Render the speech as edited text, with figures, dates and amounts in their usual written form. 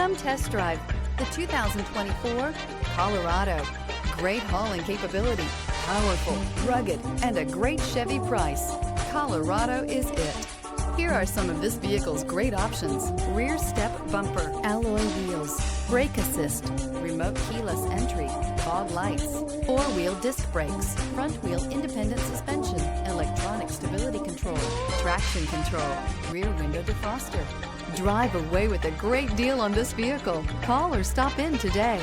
Come test drive the 2024 Colorado. Great hauling capability, powerful, rugged, and a great Chevy price. Colorado is it. Here are some of this vehicle's great options: rear step bumper, alloy wheels, brake assist, remote keyless entry, fog lights, four-wheel disc brakes, front wheel independent suspension, electronic stability control, traction control, rear window defroster. Drive away with a great deal on this vehicle. Call or stop in today.